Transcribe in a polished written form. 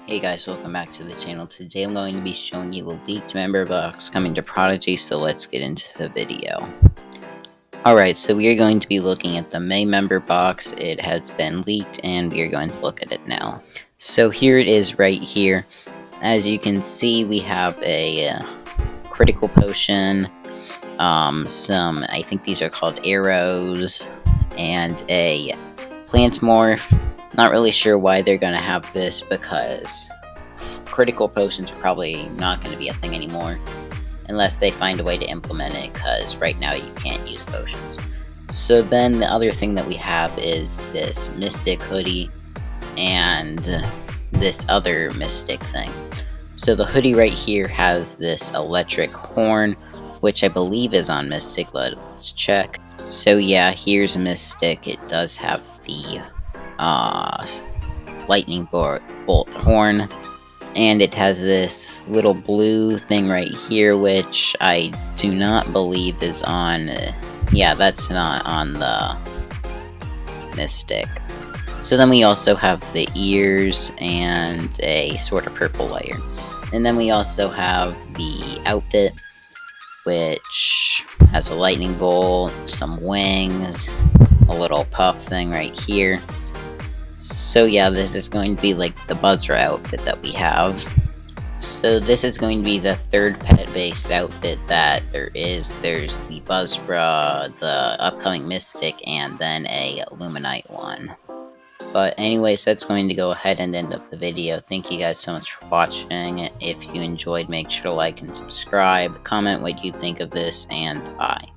Hey guys, welcome back to the channel. Today I'm going to be showing you a leaked member box coming to Prodigy, so let's get into the video. Alright, so we are going to be looking at the May member box. It has been leaked and we are going to look at it now. So here it is right here. As you can see, we have a critical potion, some, I think these are called arrows, and a plant morph. Not really sure why they're going to have this, because critical potions are probably not going to be a thing anymore unless they find a way to implement it, because right now you can't use potions. So then the other thing that we have is this Mystyyk hoodie and this other Mystyyk thing. So the hoodie right here has this electric horn, which I believe is on Mystyyk. Let's check. So yeah, here's Mystyyk. It does have the lightning bolt horn, and it has this little blue thing right here, which I do not believe is on, yeah, that's not on the Mystyyk. So then we also have the ears and a sort of purple layer. And then we also have the outfit, which has a lightning bolt, some wings, a little puff thing right here. So yeah, this is going to be like the Buzzer outfit that we have. So this is going to be the third pet-based outfit that there is. There's the Buzzra, the upcoming Mystyyk, and then a Luminite one. But anyways, that's going to go ahead and end up the video. Thank you guys so much for watching. If you enjoyed, make sure to like and subscribe. Comment what you think of this, and bye.